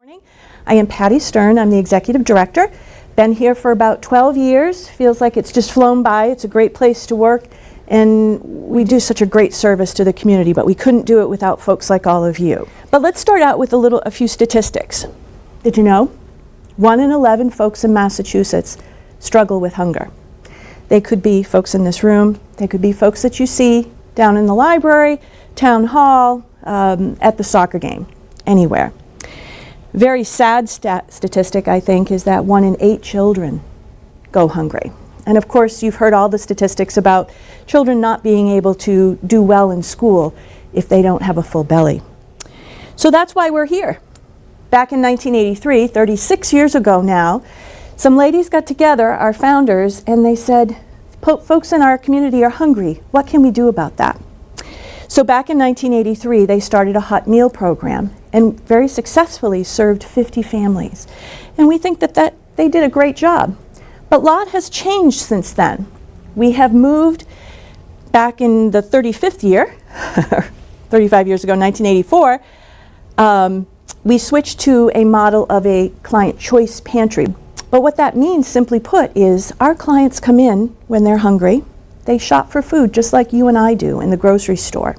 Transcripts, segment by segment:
I am Patty Stern. I'm the Executive Director. Been here for about 12 years. Feels like it's just flown by. It's a great place to work, and we do such a great service to the community, but we couldn't do it without folks like all of you. But let's start out with a few statistics. Did you know? 1 in 11 folks in Massachusetts struggle with hunger. They could be folks in this room. They could be folks that you see down in the library, town hall, at the soccer game, anywhere. Very sad statistic, I think, is that 1 in 8 children go hungry. And of course, you've heard all the statistics about children not being able to do well in school if they don't have a full belly. So that's why we're here. Back in 1983, 36 years ago now, some ladies got together, our founders, and they said, folks in our community are hungry. What can we do about that? So back in 1983, they started a hot meal program and very successfully served 50 families. And we think that they did a great job. But a lot has changed since then. We have moved back in the 35th year, 35 years ago, 1984, we switched to a model of a client choice pantry. But what that means, simply put, is our clients come in when they're hungry. They shop for food just like you and I do in the grocery store.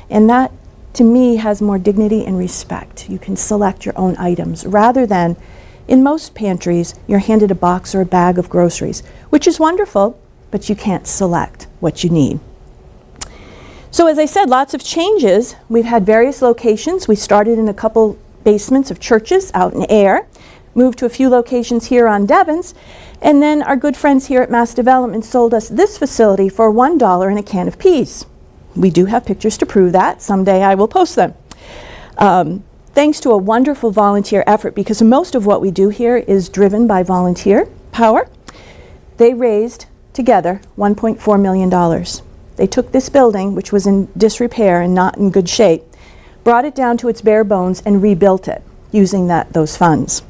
And that, to me, has more dignity and respect. You can select your own items rather than, in most pantries, you're handed a box or a bag of groceries, which is wonderful, but you can't select what you need. So as I said, lots of changes. We've had various locations. We started in a couple basements of churches out in Air, moved to a few locations here on Devens, and then our good friends here at Mass Development sold us this facility for $1 and a can of peas. We do have pictures to prove that. Someday I will post them. Thanks to a wonderful volunteer effort, because most of what we do here is driven by volunteer power, they raised together $1.4 million. They took this building, which was in disrepair and not in good shape, brought it down to its bare bones and rebuilt it using those funds.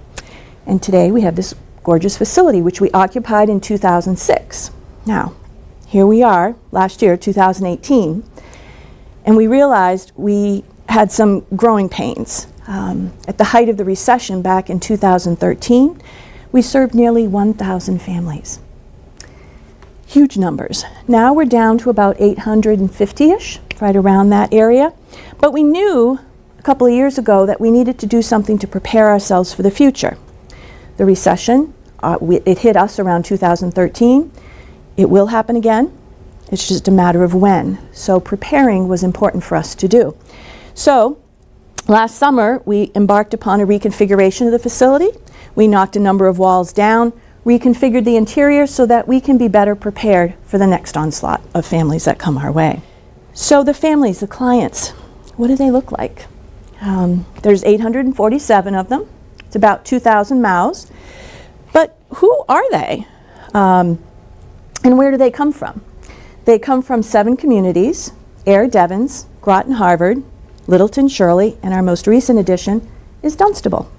And today we have this gorgeous facility, which we occupied in 2006. Now, here we are, last year, 2018, and we realized we had some growing pains. At the height of the recession back in 2013, we served nearly 1,000 families. Huge numbers. Now we're down to about 850-ish, right around that area. But we knew a couple of years ago that we needed to do something to prepare ourselves for the future. The recession, it hit us around 2013. It will happen again. It's just a matter of when. So preparing was important for us to do. So last summer, we embarked upon a reconfiguration of the facility. We knocked a number of walls down, reconfigured the interior so that we can be better prepared for the next onslaught of families that come our way. So the families, the clients, what do they look like? There's 847 of them. It's about 2,000 mouths. But who are they? And where do they come from? They come from 7 communities: Air, Devens, Groton, Harvard, Littleton, Shirley, and our most recent addition is Dunstable.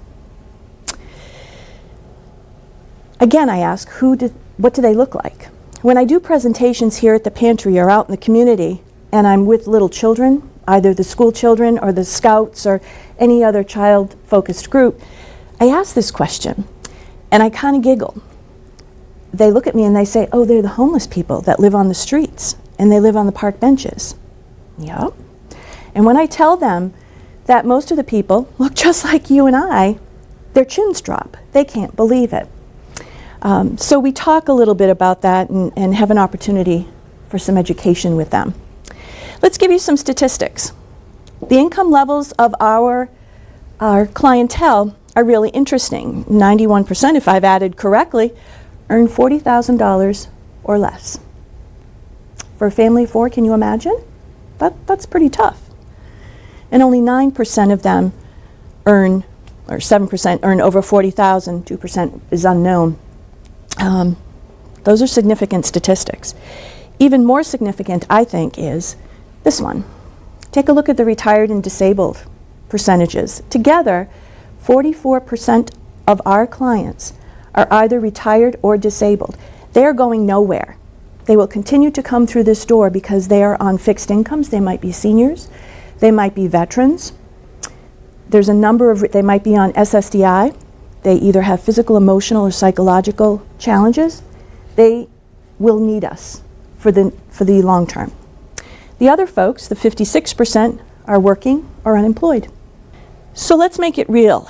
Again, I ask, what do they look like? When I do presentations here at the pantry or out in the community, and I'm with little children, either the school children or the scouts or any other child-focused group, I ask this question, and I kind of giggle. They look at me and they say, oh, they're the homeless people that live on the streets, and they live on the park benches. Yep. And when I tell them that most of the people look just like you and I, their chins drop. They can't believe it. So we talk a little bit about that and have an opportunity for some education with them. Let's give you some statistics. The income levels of our clientele are really interesting. 91%, if I've added correctly, earn $40,000 or less. For a family of 4, can you imagine? That's pretty tough. And only 9% of them earn, or 7% earn over $40,000, 2% is unknown. Those are significant statistics. Even more significant, I think, is this one. Take a look at the retired and disabled percentages. Together, 44% of our clients are either retired or disabled. They are going nowhere. They will continue to come through this door because they are on fixed incomes. They might be seniors. They might be veterans. There's a number of, they might be on SSDI. They either have physical, emotional, or psychological challenges. They will need us for the long term. The other folks, the 56%, are working or unemployed. So let's make it real.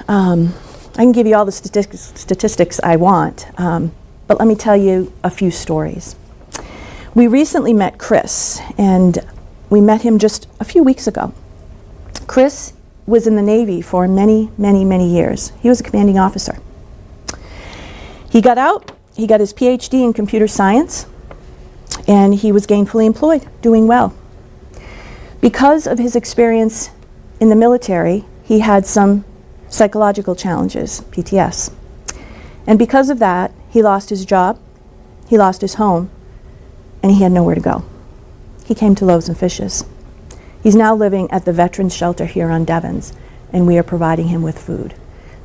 I can give you all the statistics I want, but let me tell you a few stories. We recently met Chris, and we met him just a few weeks ago. Chris was in the Navy for many, many, many years. He was a commanding officer. He got out, he got his PhD in computer science, and he was gainfully employed, doing well. Because of his experience in the military, he had some psychological challenges, PTS. And because of that, he lost his job, he lost his home, and he had nowhere to go. He came to Loaves and Fishes. He's now living at the Veterans Shelter here on Devons, and we are providing him with food.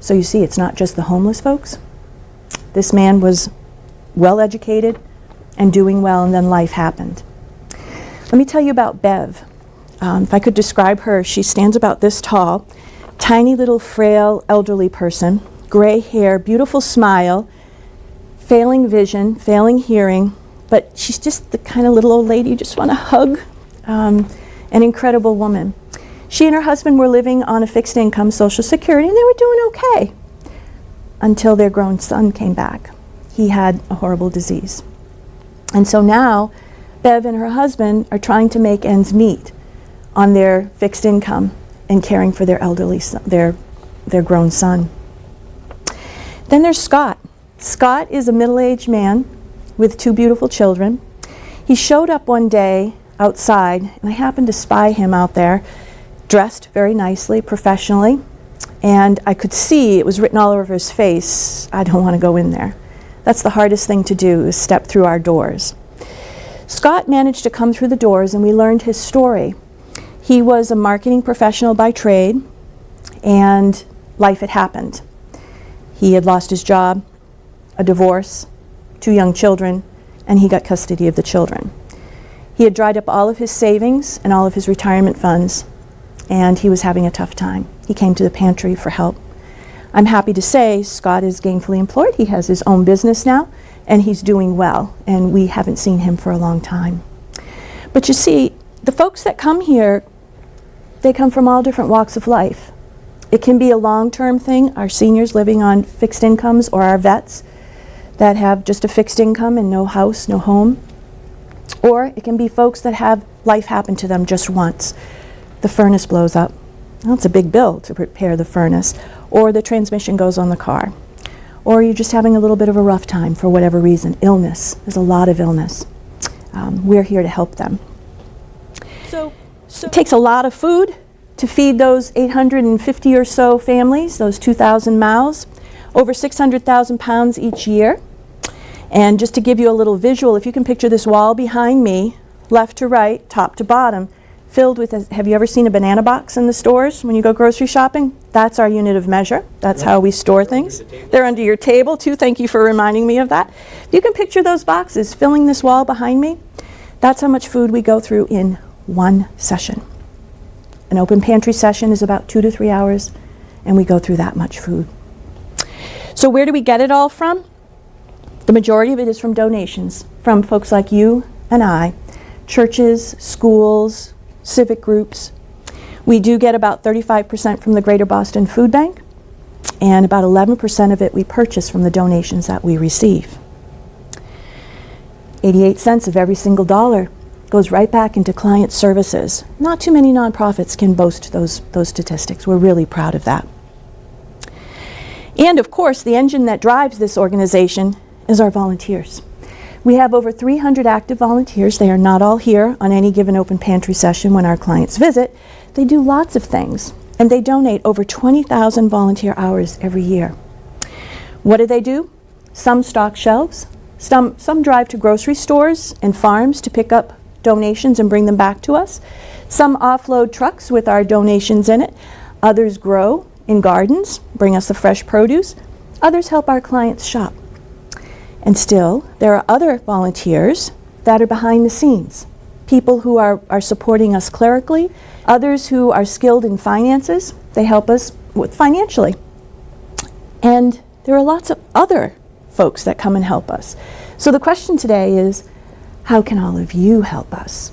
So you see, it's not just the homeless folks. This man was well educated and doing well, and then life happened. Let me tell you about Bev. If I could describe her, she stands about this tall, tiny little frail elderly person, gray hair, beautiful smile, failing vision, failing hearing, but she's just the kind of little old lady you just want to hug. An incredible woman. She and her husband were living on a fixed income Social Security, and they were doing okay until their grown son came back. He had a horrible disease. And so now Bev and her husband are trying to make ends meet on their fixed income and caring for their elderly son, their grown son. Then there's Scott. Scott is a middle-aged man with two beautiful children. He showed up one day outside, and I happened to spy him out there, dressed very nicely, professionally, and I could see, it was written all over his face, I don't want to go in there. That's the hardest thing to do, is step through our doors. Scott managed to come through the doors, and we learned his story. He was a marketing professional by trade, and life had happened. He had lost his job, a divorce, 2 young children, and he got custody of the children. He had dried up all of his savings and all of his retirement funds, and he was having a tough time. He came to the pantry for help. I'm happy to say Scott is gainfully employed. He has his own business now, and he's doing well, and we haven't seen him for a long time. But you see, the folks that come here, they come from all different walks of life. It can be a long-term thing, our seniors living on fixed incomes, or our vets that have just a fixed income and no house, no home. Or it can be folks that have life happen to them just once. The furnace blows up. Well, it's a big bill to repair the furnace. Or the transmission goes on the car. Or you're just having a little bit of a rough time for whatever reason. Illness. There's a lot of illness. We're here to help them. So it takes a lot of food to feed those 850 or so families, those 2,000 mouths, over 600,000 pounds each year. And just to give you a little visual, if you can picture this wall behind me, left to right, top to bottom, filled with, have you ever seen a banana box in the stores when you go grocery shopping? That's our unit of measure. That's how we store things. They're under your table too. Thank you for reminding me of that. If you can picture those boxes filling this wall behind me, that's how much food we go through in one session. An open pantry session is about 2 to 3 hours, and we go through that much food. So where do we get it all from? The majority of it is from donations, from folks like you and I, churches, schools, civic groups. We do get about 35% from the Greater Boston Food Bank, and about 11% of it we purchase from the donations that we receive. 88 cents of every single dollar goes right back into client services. Not too many nonprofits can boast those statistics. We're really proud of that. And of course, the engine that drives this organization is our volunteers. We have over 300 active volunteers. They are not all here on any given open pantry session when our clients visit. They do lots of things, and they donate over 20,000 volunteer hours every year. What do? Some stock shelves. Some drive to grocery stores and farms to pick up donations and bring them back to us. Some offload trucks with our donations in it. Others grow in gardens, bring us the fresh produce. Others help our clients shop. And still, there are other volunteers that are behind the scenes. People who are supporting us clerically, others who are skilled in finances, they help us with financially. And there are lots of other folks that come and help us. So the question today is, how can all of you help us?